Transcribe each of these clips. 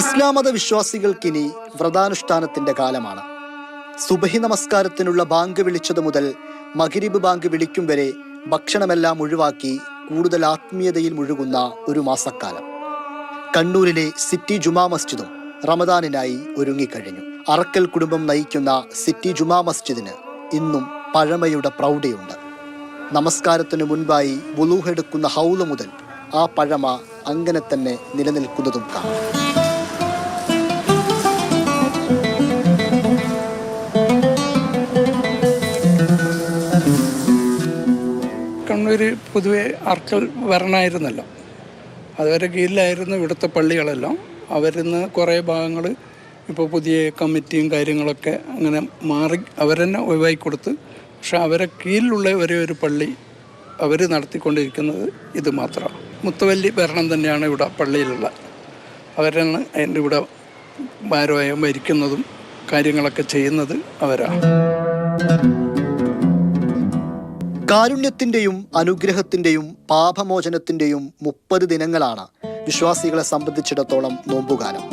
ഇസ്ലാം മത വിശ്വാസികൾക്കിനി വ്രതാനുഷ്ഠാനത്തിന്റെ കാലമാണ്. സുബഹി നമസ്കാരത്തിനുള്ള ബാങ്ക് വിളിച്ചത് മുതൽ മഗ്രിബ് ബാങ്ക് വിളിക്കും വരെ ഭക്ഷണമെല്ലാം ഒഴിവാക്കി കൂടുതൽ ആത്മീയതയിൽ മുഴുകുന്ന ഒരു മാസക്കാലം. കണ്ണൂരിലെ സിറ്റി ജുമാ മസ്ജിദും റമദാനിനായി ഒരുങ്ങിക്കഴിഞ്ഞു. അറക്കൽ കുടുംബം നയിക്കുന്ന സിറ്റി ജുമാ മസ്ജിദിന് ഇന്നും പഴമയുടെ പ്രൗഢിയുണ്ട്. നമസ്കാരത്തിനു മുൻപായി വുളൂഹെടുക്കുന്ന ഹൗല് മുതൽ ആ പഴമ അങ്ങനെ തന്നെ നിലനിൽക്കുന്നതും കാണാം. കണ്ണൂർ പൊതുവെ അറക്കൽ വരണമായിരുന്നല്ലോ. അതുവരെ കീഴിലായിരുന്നു ഇവിടുത്തെ പള്ളികളെല്ലാം. അവരിന്ന് കുറേ ഭാഗങ്ങൾ ഇപ്പോൾ പുതിയ കമ്മിറ്റിയും കാര്യങ്ങളൊക്കെ അങ്ങനെ മാറി അവരെന്നെ ഒഴിവാക്കി കൊടുത്ത്. പക്ഷെ അവരെ കീഴിലുള്ള ഒരേ ഒരു പള്ളി അവർ നടത്തിക്കൊണ്ടിരിക്കുന്നത് ഇത് മാത്രമാണ്. മുത്തവല്ലി ഭരണം തന്നെയാണ് ഇവിടെ പള്ളിയിലുള്ള. അവരാണ് അതിൻ്റെ ഇവിടെ ഭാരവാഹം ഭരിക്കുന്നതും കാര്യങ്ങളൊക്കെ ചെയ്യുന്നത് അവരാണ്. കാരുണ്യത്തിൻ്റെയും അനുഗ്രഹത്തിൻ്റെയും പാപമോചനത്തിൻ്റെയും 30 ദിനങ്ങളാണ് വിശ്വാസികളെ സംബന്ധിച്ചിടത്തോളം നോമ്പുകാലം.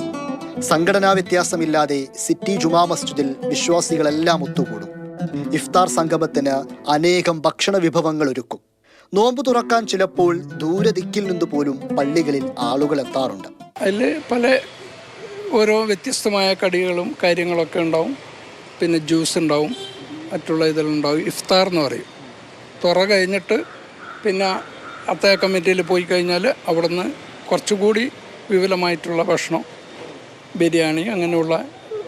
സംഘടനാ വ്യത്യാസമില്ലാതെ സിറ്റി ജുമാ മസ്ജിദിൽ വിശ്വാസികളെല്ലാം ഒത്തുകൂടും. ഇഫ്താർ സംഗമത്തിന് അനേകം ഭക്ഷണ വിഭവങ്ങൾ ഒരുക്കും. നോമ്പ് തുറക്കാൻ ചിലപ്പോൾ ദൂരദിക്കിൽ നിന്ന് പോലും പള്ളികളിൽ ആളുകൾ എത്താറുണ്ട്. അതിൽ പല ഓരോ വ്യത്യസ്തമായ കടികളും കാര്യങ്ങളൊക്കെ ഉണ്ടാവും. പിന്നെ ജ്യൂസ് ഉണ്ടാവും, മറ്റുള്ള ഇതിലുണ്ടാവും. ഇഫ്താർ എന്ന് പറയും. തുറ കഴിഞ്ഞിട്ട് പിന്നെ അത്താഴ കമ്മിറ്റിയിൽ പോയി കഴിഞ്ഞാൽ അവിടുന്ന് കുറച്ചുകൂടി വിപുലമായിട്ടുള്ള ഭക്ഷണം, ബിരിയാണി, അങ്ങനെയുള്ള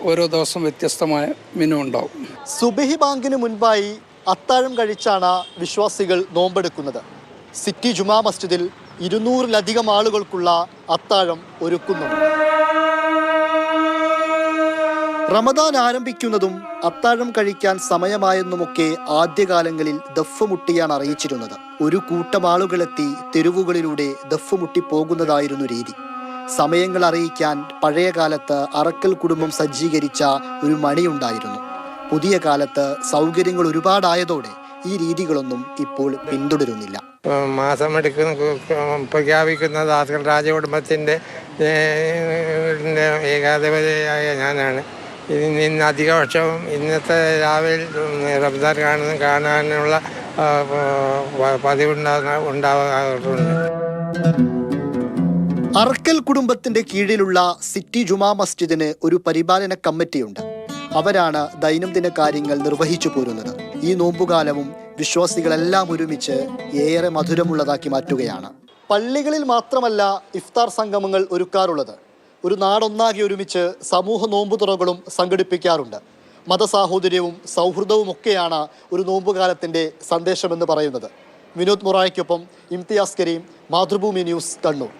ഓരോ ദിവസം വ്യത്യസ്തമായ മെനു ഉണ്ടാവും. സുബഹി ബാങ്കിന് മുൻപായി അത്താഴം കഴിച്ചാണ് വിശ്വാസികൾ നോമ്പെടുക്കുന്നത്. സിറ്റി ജുമാ മസ്ജിദിൽ 200-ലധികം ആളുകൾക്കുള്ള അത്താഴം ഒരുക്കുന്നുണ്ട്. റമദാൻ ആരംഭിക്കുന്നതും അത്താഴം കഴിക്കാൻ സമയമായെന്നുമൊക്കെ ആദ്യകാലങ്ങളിൽ ദഫ് മുട്ടിയാണ് അറിയിച്ചിരുന്നത്. ഒരു കൂട്ടം ആളുകളെത്തി തെരുവുകളിലൂടെ ദഫ് മുട്ടി പോകുന്നതായിരുന്നു രീതി. സമയങ്ങൾ അറിയിക്കാൻ പഴയ കാലത്ത് അറക്കൽ കുടുംബം സജ്ജീകരിച്ച ഒരു മണിയുണ്ടായിരുന്നു. പുതിയ കാലത്ത് സൗകര്യങ്ങൾ ഒരുപാടായതോടെ ഈ രീതികളൊന്നും ഇപ്പോൾ പിന്തുടരുന്നില്ല. മാസമെടുക്കുന്ന പ്രഖ്യാപിക്കുന്ന ദാസൻ രാജകുടുംബത്തിൻ്റെ ഏകാധിപതിയായ ഞാനാണ്. ഇന്ന് അധിക വർഷവും ഇന്നത്തെ രാവിലെ റംസാൻ കാണാനുള്ള പതിവുണ്ടാകാറുണ്ട്. അറക്കൽ കുടുംബത്തിന്റെ കീഴിലുള്ള സിറ്റി ജുമാ മസ്ജിദിന് ഒരു പരിപാലന കമ്മിറ്റിയുണ്ട്. അവരാണ് ദൈനംദിന കാര്യങ്ങൾ നിർവഹിച്ചു പോരുന്നത്. ഈ നോമ്പുകാലവും വിശ്വാസികളെല്ലാം ഒരുമിച്ച് ഏറെ മധുരമുള്ളതാക്കി മാറ്റുകയാണ്. പള്ളികളിൽ മാത്രമല്ല ഇഫ്താർ സംഗമങ്ങൾ ഒരുക്കാറുള്ളത്. ഒരു നാടൊന്നാകെ ഒരുമിച്ച് സമൂഹ നോമ്പുതുറകളും സംഘടിപ്പിക്കാറുണ്ട്. മതസാഹോദര്യവും സൗഹൃദവും ഒക്കെയാണ് ഒരു നോമ്പുകാലത്തിന്റെ സന്ദേശമെന്ന് പറയുന്നത്. വിനോദ് മൊറായ്ക്കൊപ്പം ഇംതിയാസ് കരീം, മാതൃഭൂമി ന്യൂസ്, കണ്ണൂർ.